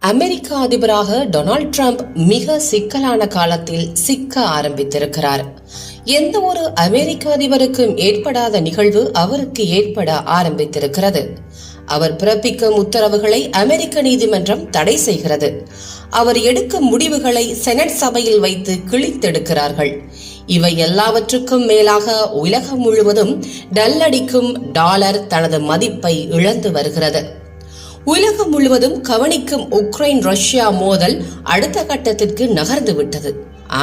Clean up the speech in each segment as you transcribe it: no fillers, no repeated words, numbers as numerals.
அமெரிக்க அதிபராக Donald Trump மிக சிக்கலான காலத்தில் சிக்க ஆரம்பித்திருக்கிறார். எந்த ஒரு அமெரிக்க அதிபருக்கும் ஏற்படாத நிகழ்வு அவருக்கு ஏற்பட ஆரம்பித்திருக்கிறது. அவர் பிறப்பிக்கும் உத்தரவுகளை அமெரிக்க நீதிமன்றம் தடை செய்கிறது. அவர் எடுக்கும் முடிவுகளை செனட் சபையில் வைத்து கிழித்தெடுக்கிறார்கள். இவை எல்லாவற்றுக்கும் மேலாக உலகம் முழுவதும் டல்லடிக்கும் டாலர் தனது மதிப்பை இழந்து வருகிறது. உலகம் முழுவதும் கவனிக்கும் உக்ரைன் ரஷ்யா மோதல் அடுத்த கட்டத்திற்கு நகர்ந்து விட்டது.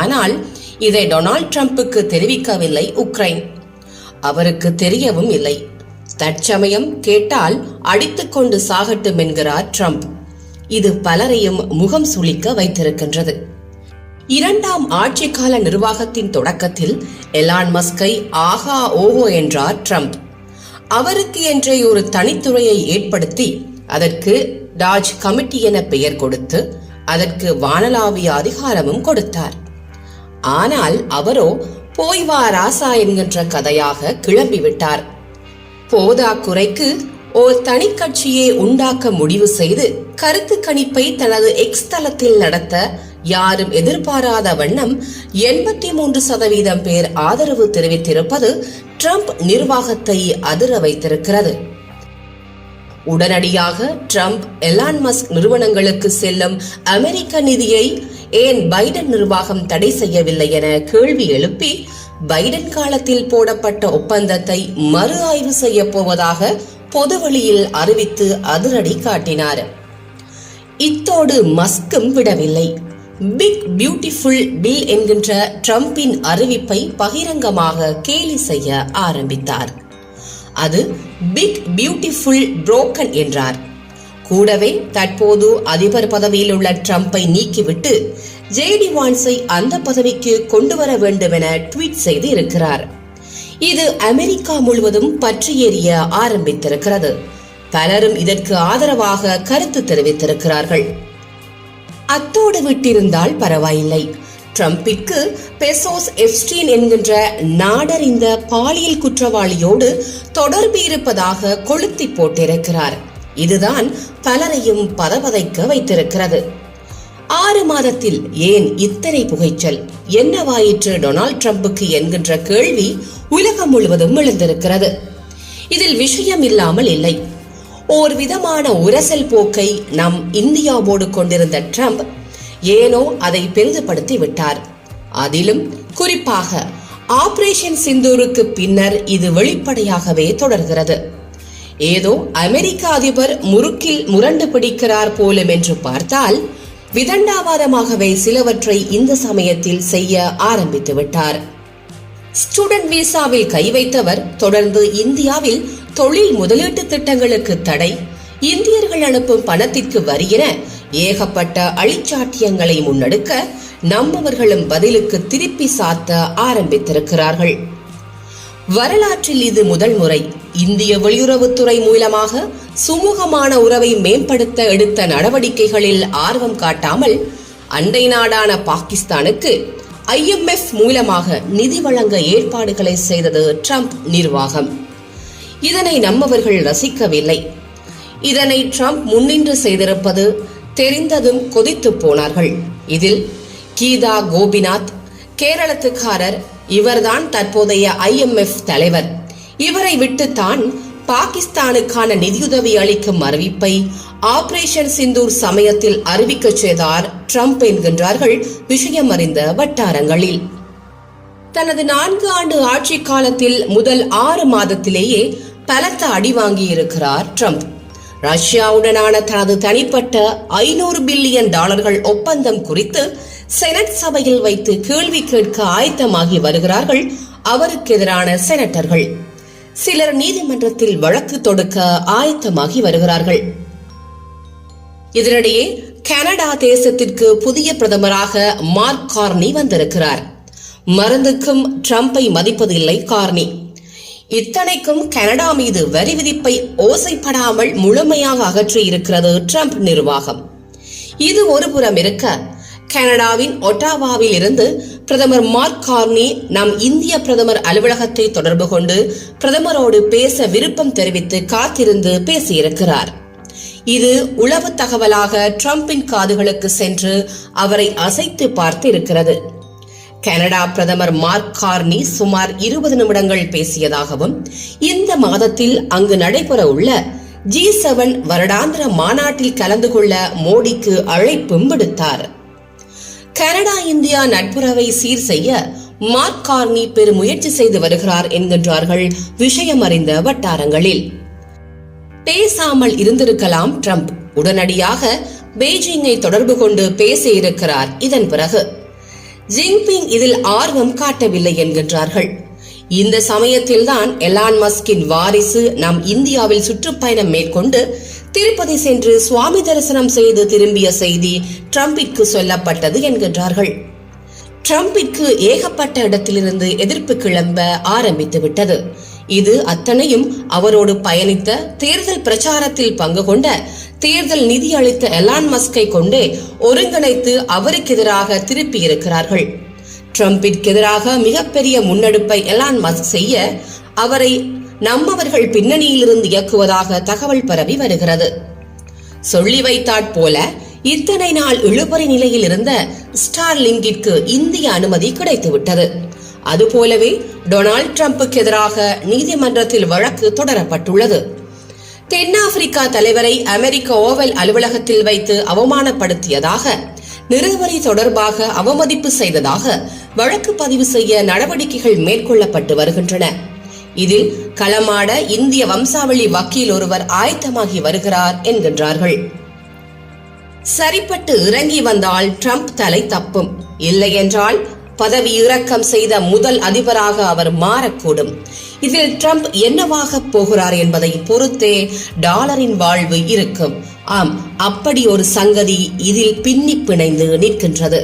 ஆனால் இதை டொனால்ட் ட்ரம்புக்கு தெரிவிக்கவில்லை உக்ரைன். அவருக்கு தெரியவும் இல்லை. தற்சமயம் கேட்டால் அடித்துக்கொண்டு சாகட்டும் என்கிறார் ட்ரம்ப். இது பலரையும் முகம் சுளிக்க வைத்திருக்கின்றது. இரண்டாம் ஆட்சிக்கால நிர்வாகத்தின் தொடக்கத்தில் எலான் மஸ்கை ஆஹா ஓஹோ என்றார் ட்ரம்ப். அவருக்கு என்றே ஒரு தனித்துறையை ஏற்படுத்தி அதற்கு டாஜ் கமிட்டி என பெயர் கொடுத்து அதற்கு வானளாவிய அதிகாரமும் கொடுத்தார். ஆனால் அவரோ போய் வா ராசா என்கின்ற கதையாக கிளம்பிவிட்டார். போதா குறைக்கு ஓர் தனி கட்சியை உண்டாக்க முடிவு செய்து கருத்து கணிப்பை தனது எக்ஸ் தளத்தில் நடத்த யாரும் எதிர்பாராத வண்ணம் 83% பேர் ஆதரவு தெரிவித்திருப்பது ட்ரம்ப் நிர்வாகத்தை அதிர வைத்திருக்கிறது. உடனடியாக ட்ரம்ப் எலான் மஸ்க் நிறுவனங்களுக்கு செல்லும் அமெரிக்க நிதியை ஏன் பைடன் நிர்வாகம் தடை செய்யவில்லை என கேள்வி எழுப்பி பைடன் காலத்தில் போடப்பட்ட ஒப்பந்தத்தை மறு ஆய்வு செய்ய போவதாக பொதுவெளியில் அறிவித்து அதிரடி காட்டினார். இத்தோடு மஸ்கும் விடவில்லை. பிக் பியூட்டிஃபுல் பில் என்கின்ற ட்ரம்பின் அறிவிப்பை பகிரங்கமாக கேலி செய்ய ஆரம்பித்தார். அது பிக் பியூட்டிஃபுல் புரோக்கன் என்றார். கூடவே தற்போது அதிபர் பதவியில் உள்ள ட்ரம்பை நீக்கிவிட்டு ஜேடி வான்ஸை அந்த பதவிக்கு கொண்டு வர வேண்டும் என ட்வீட் செய்து இருக்கிறார். இது அமெரிக்கா முழுவதும் பற்றி எறிய ஆரம்பித்திருக்கிறது. பலரும் இதற்கு ஆதரவாக கருத்து தெரிவித்திருக்கிறார்கள். அத்தோடு விட்டிருந்தால் பரவாயில்லை. ட்ரம்பிற்கு பெசோஸ் எப்ஸ்டீன் என்கின்ற நாடறிந்த பாலியல் குற்றவாளியோடு தொடர்பு இருப்பதாக கொளுத்தி போட்டிருக்கிறார். இதுதான் பலரையும் பதபதைக்க வைத்திருக்கிறது. 6 மாதத்தில் ஏன் இத்தனை புகைச்சல்? என்னவாயிற்று டொனால்ட் ட்ரம்புக்கு என்கின்ற கேள்வி உலகம் முழுவதும் எழுந்திருக்கிறது. இதில் விஷயம் இல்லாமல் இல்லை. ஓர் விதமான உரசல் போக்கை நம் இந்தியாவோடு கொண்டிருந்த ட்ரம்ப் ஏனோ அதை பெரிதுபடுத்தி விட்டார். அதிலும் குறிப்பாக ஆபரேஷன் சிந்தூருக்கு பின்னர் இது வெளிப்படையாகவே தொடர்கிறது. ஏதோ அமெரிக்க அதிபர் முறுக்கில் முரண்டு பிடிக்கிறார் போலும் என்று பார்த்தால் விதண்டாவாதமாகவே சிலவற்றை இந்த சமயத்தில் செய்ய ஆரம்பித்து விட்டார். ஸ்டூடெண்ட் விசாவில் கை வைத்தவர் தொடர்ந்து இந்தியாவில் தொழில் முதலீட்டு திட்டங்களுக்கு தடை, இந்தியர்கள் அனுப்பும் பணத்திற்கு வரி என ஏகப்பட்ட அழிச்சாட்டியங்களை முன்னெடுக்க நம்மவர்களும் பதிலுக்கு திருப்பி சாத்த ஆரம்பித்திருக்கிறார்கள். வரலாற்றில் இது முதல் முறை. இந்திய வெளியுறவுத்துறை மூலமாக சுமூகமான உறவை மேம்படுத்த எடுத்த நடவடிக்கைகளில் ஆர்வம் காட்டாமல் அண்டை நாடான பாகிஸ்தானுக்கு IMF மூலமாக நிதி வழங்க ஏற்பாடுகளை செய்தது ட்ரம்ப் நிர்வாகம். இதனை நம்மவர்கள் ரசிக்கவில்லை. இதனை ட்ரம்ப் முன்னின்று செய்திருப்பது தெரிந்ததும் கொதித்து போனார்கள். இதில் கீதா கோபிநாத் கேரளத்துக்காரர், இவர்தான் தற்போதைய IMF தலைவர். இவரை விட்டுத்தான் பாகிஸ்தானுக்கான நிதியுதவி அளிக்கும் அறிவிப்பை ஆபரேஷன் சிந்தூர் சமயத்தில் அறிவிக்க செய்தார் ட்ரம்ப் என்கின்றார்கள் விஷயம் அறிந்த வட்டாரங்களில். தனது 4 ஆண்டு ஆட்சி காலத்தில் முதல் 6 மாதத்திலேயே பலத்த அடி வாங்கியிருக்கிறார் ட்ரம்ப். ரஷ்யாவுடனான தனது தனிப்பட்ட $500 பில்லியன் ஒப்பந்தம் குறித்து செனட் சபையில் வைத்து கேள்வி கேட்க ஆயத்தமாகி வருகிறார்கள் அவருக்கு எதிரான செனட்டர்கள். சிலர் நீதிமன்றத்தில் வழக்கு தொடுக்க ஆயத்தமாகி வருகிறார்கள். இதனிடையே கனடா தேசத்திற்கு புதிய பிரதமராக மார்க் கார்னி வந்திருக்கிறார். மருந்துக்கும் ட்ரம்பை மதிப்பதில்லை கார்னி. இத்தனைக்கும் கனடா மீது வரி விதிப்பை ஓசைப்படாமல் முழுமையாக அகற்றி இருக்கிறது ட்ரம்ப் நிர்வாகம். இது ஒரு புறம் இருக்க, கனடாவின் ஒட்டாவாவில் இருந்து பிரதமர் மார்க் கார்னி நம் இந்திய பிரதமர் அலுவலகத்தை தொடர்பு கொண்டு பிரதமரோடு பேச விருப்பம் தெரிவித்து காத்திருந்து பேசியிருக்கிறார். இது உளவு தகவலாக டிரம்பின் காதுகளுக்கு சென்று அவரை அசைத்து பார்த்து இருக்கிறது. கனடா பிரதமர் மார்க் கார்னி சுமார் 20 நிமிடங்கள் பேசியதாகவும் இந்த மாதத்தில் அங்கு நடைபெற உள்ள G7 வருடாந்திர மாநாட்டில் கலந்து கொள்ள மோடிக்கு அழைப்பும் விடுத்தார். கனடா இந்தியா நட்புறவை சீர் செய்ய மார்க் கார்னி பெரும் முயற்சி செய்து வருகிறார் என்கின்றார்கள் விஷயம் அறிந்த வட்டாரங்களில். பேசாமல் இருந்திருக்கலாம் ட்ரம்ப், உடனடியாக பெய்ஜிங்கை தொடர்பு கொண்டு பேசியிருக்கிறார். இதன் பிறகு ஜின்பிங் இதில் ஆர்வம் காட்டவில்லை என்கின்றார்கள். இந்த சமயத்தில்தான் எலான் மஸ்கின் வாரிசு நம் இந்தியாவில் சுற்றுப்பயணம் மேற்கொண்டு திருப்பதி சென்று சுவாமி தரிசனம் செய்து திரும்பிய செய்தி ட்ரம்பிற்கு சொல்லப்பட்டது என்கின்றார்கள். ட்ரம்பிற்கு ஏகப்பட்ட இடத்திலிருந்து எதிர்ப்பு கிளம்ப ஆரம்பித்து விட்டது. இது அத்தனையும் அவரோடு பயணித்த தேர்தல் பிரச்சாரத்தில் பங்கு கொண்ட தேர்தல் நிதி அளித்த எலான் மஸ்கை கொண்டே ஒருங்கிணைத்து அவருக்கு எதிராக திருப்பி இருக்கிறார்கள். ட்ரம்பிற்கு எதிராக மிகப்பெரிய முன்னெடுப்பை எலான் மஸ்க் செய்ய அவரை நம்மவர்கள் பின்னணியிலிருந்து இயக்குவதாக தகவல் பரவி வருகிறது. சொல்லி வைத்தாற் போல இத்தனை நாள் இழுபறி நிலையில் இருந்த ஸ்டார்லிங்கிற்கு இந்திய அனுமதி கிடைத்துவிட்டது. அதுபோலவே டொனால்ட் ட்ரம்புக்கு எதிராக நீதிமன்றத்தில் வழக்கு தொடரப்பட்டுள்ளது. தென்னாப்பிரிக்கா தலைவரை அமெரிக்க ஓவல் அலுவலகத்தில் வைத்து அவமானப்படுத்தியதாக, நிறுவரி தொடர்பாக அவமதிப்பு செய்ததாக வழக்கு பதிவு செய்ய நடவடிக்கைகள் மேற்கொள்ளப்பட்டு வருகின்றன. இதில் களமாட இந்திய வம்சாவளி வக்கீல் ஒருவர் ஆயத்தமாகி வருகிறார் என்கின்றார்கள். சரிப்பட்டு இறங்கி வந்தால் ட்ரம்ப் தலை தப்பும், இல்லை என்றால் பதவி இறக்கம் செய்த முதல் அதிபராக அவர் மாறக்கூடும். இதில் ட்ரம்ப் என்னவாக போகிறார் என்பதை பொறுத்தே டாலரின் வாழ்வு இருக்கும். ஆம், அப்படி ஒரு சங்கதி இதில் பின்னி பிணைந்து நிற்கின்றது.